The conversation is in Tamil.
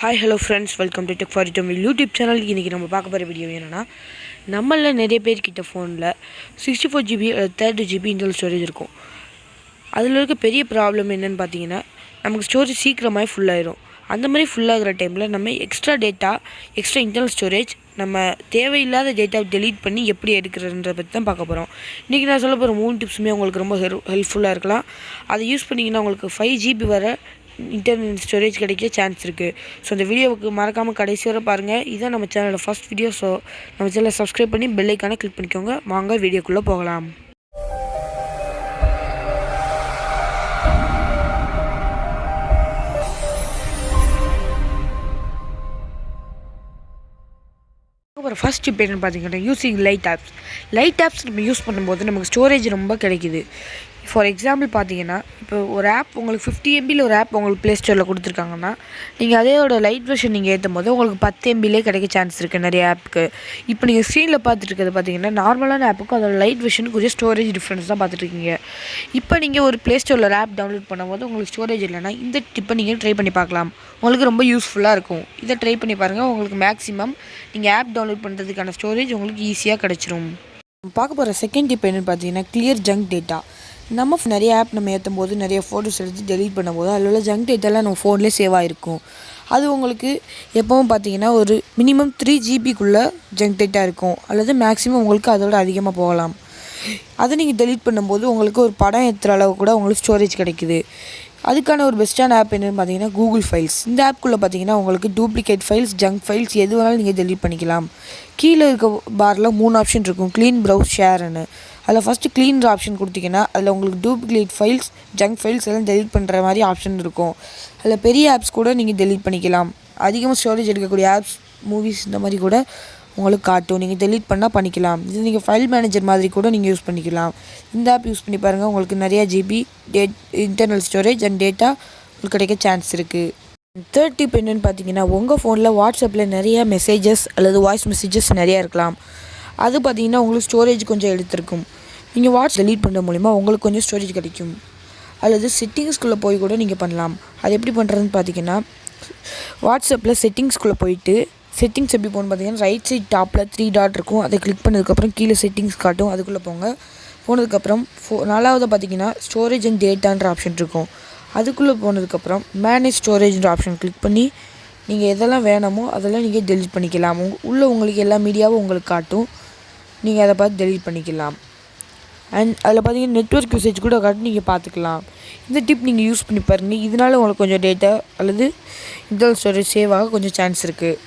Hi hello friends, welcome to tech for Tamil YouTube channel. இன்றைக்கி நம்ம பார்க்க போகிற வீடியோ என்னென்னா, நம்மளில் நிறைய பேர்கிட்ட ஃபோனில் 64 GB 30 GB இன்டர்னல் ஸ்டோரேஜ் இருக்கும். அதில் இருக்க பெரிய ப்ராப்ளம் என்னென்னு பார்த்தீங்கன்னா, நமக்கு ஸ்டோரேஜ் சீக்கிரமாக ஃபுல்லாகிடும். அந்த மாதிரி ஃபுல்லாகிற டைமில் நம்ம எக்ஸ்ட்ரா இன்டர்னல் ஸ்டோரேஜ் நம்ம தேவையில்லாத டேட்டாவை டெலீட் பண்ணி எப்படி எடுக்கிறதுன்றத பற்றி தான் பார்க்க போகிறோம். இன்றைக்கி நான் சொல்ல போகிற 3 டிப்ஸுமே உங்களுக்கு ரொம்ப ஹெல்ப்ஃபுல்லாக இருக்கலாம். அதை யூஸ் பண்ணிங்கன்னா உங்களுக்கு 5 GB வர இன்டர்னல் ஸ்டோரேஜ் கிடைக்க சான்ஸ் இருக்குது. ஸோ இந்த வீடியோவுக்கு மறக்காமல் கடைசி வரை பாருங்கள். இதுதான் நம்ம சேனலோட ஃபஸ்ட் வீடியோ. ஸோ நம்ம சேனலை சப்ஸ்கிரைப் பண்ணி பெல் ஐக்கானை கிளிக் பண்ணிக்கோங்க. வாங்க வீடியோக்குள்ளே போகலாம். அப்புறம் ஃபஸ்ட் டிப் என்னென்னு பார்த்தீங்கன்னா, யூஸிங் லைட் ஆப்ஸ் நம்ம யூஸ் பண்ணும்போது நமக்கு ஸ்டோரேஜ் ரொம்ப கிடைக்குது. ஃபார் எக்ஸாம்பிள் பார்த்தீங்கன்னா, இப்போ ஒரு ஆப் உங்களுக்கு 50 MBயில் ஒரு ஆப் உங்களுக்கு ப்ளே ஸ்டோரில் கொடுத்துருக்காங்கன்னா, நீங்கள் அதோட லைட் வெர்ஷன் நீங்கள் ஏற்றும் போது உங்களுக்கு 10 MBலே கிடைக்க சான்ஸ் இருக்குது நிறைய ஆப்புக்கு. இப்போ நீங்கள் ஸ்க்ரீனில் பார்த்துட்டு இருக்கிறது பார்த்தீங்கன்னா, நார்மலான ஆப்புக்கும் அதோட லைட் வெர்ஷனுக்கு கொஞ்சம் ஸ்டோரேஜ் டிஃப்ரென்ஸ் தான் பார்த்துட்ருக்கீங்க. இப்போ நீங்கள் ஒரு ப்ளே ஸ்டோரில் ஒரு ஆப் டவுன்லோட் பண்ணும்போது உங்களுக்கு ஸ்டோரேஜ் இல்லைன்னா இந்த டிப்பை நீங்கள் ட்ரை பண்ணி பார்க்கலாம். உங்களுக்கு ரொம்ப யூஸ்ஃபுல்லாக இருக்கும். இதை ட்ரை பண்ணி பாருங்கள். உங்களுக்கு மேக்ஸிமம் நீங்கள் ஆப் டவுன்லோட் பண்ணுறதுக்கான ஸ்டோரேஜ் உங்களுக்கு ஈஸியாக கிடச்சிரும். பார்க்க போகிற செகண்ட் டிப் என்னென்னு பார்த்தீங்கன்னா, கிளியர் ஜங்க் டேட்டா. நம்ம நிறைய ஆப் நம்ம ஏற்றும் போது நிறைய ஃபோட்டோஸ் எடுத்து டெலீட் பண்ணும்போது அதில் உள்ள ஜங்க் டேட்டாலாம் நம்ம ஃபோன்லேயே சேவ் ஆகிருக்கும். அது உங்களுக்கு எப்போவும் பார்த்தீங்கன்னா ஒரு மினிமம் 3 GBக்குள்ளே ஜங்க் டேட்டா இருக்கும், அல்லது மேக்ஸிமம் உங்களுக்கு அதோட அதிகமாக போகலாம். அதை நீங்கள் டெலீட் பண்ணும்போது உங்களுக்கு ஒரு படம் ஏற்றுற அளவு கூட உங்களுக்கு ஸ்டோரேஜ் கிடைக்குது. அதுக்கான ஒரு பெஸ்ட்டான ஆப் என்னென்னு பார்த்தீங்கன்னா கூகுள் ஃபைல்ஸ். இந்த ஆப்புக்குள்ளே பார்த்தீங்கன்னா உங்களுக்கு டூப்ளிகேட் ஃபைல்ஸ், ஜங்க் ஃபைல்ஸ் எது வேணாலும் நீங்கள் டெலீட் பண்ணிக்கலாம். கீழே இருக்க பாரில் 3 ஆப்ஷன் இருக்கும், க்ளீன், ப்ரௌஸ், ஷேர்னு. அதில் ஃபஸ்ட்டு க்ளீன்ற ஆப்ஷன் கொடுத்தீங்கன்னா அதில் உங்களுக்கு டூப்ளிகேட் ஃபைல்ஸ், ஜங்க் ஃபைல்ஸ் எல்லாம் டெலீட் பண்ணுற மாதிரி ஆப்ஷன் இருக்கும். அதில் பெரிய ஆப்ஸ் கூட நீங்கள் டெலீட் பண்ணிக்கலாம். அதிகமாக ஸ்டோரேஜ் எடுக்கக்கூடிய ஆப்ஸ், மூவிஸ் இந்த மாதிரி கூட உங்களுக்கு காட்டும். நீங்கள் டெலீட் பண்ணால் பண்ணிக்கலாம். இது நீங்கள் ஃபைல் மேனேஜர் மாதிரி கூட நீங்கள் யூஸ் பண்ணிக்கலாம். இந்த ஆப் யூஸ் பண்ணி பாருங்கள். உங்களுக்கு நிறையா GB internal storage and data உங்களுக்கு கிடைக்க சான்ஸ் இருக்குது. தேர்ட் டிப் என்னென்னு பார்த்தீங்கன்னா, உங்கள் ஃபோனில் வாட்ஸ்அப்பில் நிறையா மெசேஜஸ் அல்லது வாய்ஸ் மெசேஜஸ் நிறையா இருக்கலாம். அது பார்த்தீங்கன்னா உங்களுக்கு ஸ்டோரேஜ் கொஞ்சம் எடுத்திருக்கும். நீங்கள் வாட்ஸ் டெலீட் பண்ணுற மூலிமா உங்களுக்கு கொஞ்சம் ஸ்டோரேஜ் கிடைக்கும். அல்லது செட்டிங்ஸ்குள்ளே போய் கூட நீங்கள் பண்ணலாம். அது எப்படி பண்ணுறதுன்னு பார்த்தீங்கன்னா, வாட்ஸ்அப்பில் செட்டிங்ஸ்குள்ளே போயிட்டு, செட்டிங்ஸ் எப்படி போகணுன்னு பார்த்தீங்கன்னா, ரைட் சைட் டாப்பில் 3 டாட் இருக்கும். அதை கிளிக் பண்ணதுக்கப்புறம் கீழே செட்டிங்ஸ் காட்டும். அதுக்குள்ளே போங்க. போனதுக்கப்புறம் 4வது பார்த்தீங்கன்னா ஸ்டோரேஜ் அண்ட் டேட்டான்ற ஆப்ஷன் இருக்கும். அதுக்குள்ளே போனதுக்கப்புறம் மேனேஜ் ஸ்டோரேஜ்ன்ற ஆப்ஷன் கிளிக் பண்ணி நீங்கள் எதெல்லாம் வேணுமோ அதெல்லாம் நீங்கள் டெலீட் பண்ணிக்கலாம். உள்ளே உங்களுக்கு எல்லா மீடியாவும் உங்களுக்கு காட்டும். நீங்கள் அதை பார்த்து டெலீட் பண்ணிக்கலாம். அண்ட் அதில் பார்த்தீங்கன்னா நெட்வொர்க் யூசேஜ் கூட காட்டி நீங்கள் பார்த்துக்கலாம். இந்த டிப் நீங்கள் யூஸ் பண்ணி பாருங்கள். இதனால் உங்களுக்கு கொஞ்சம் டேட்டா அல்லது இன்டர்னல் ஸ்டோரேஜ் சேவ் ஆக கொஞ்சம் சான்ஸ் இருக்குது.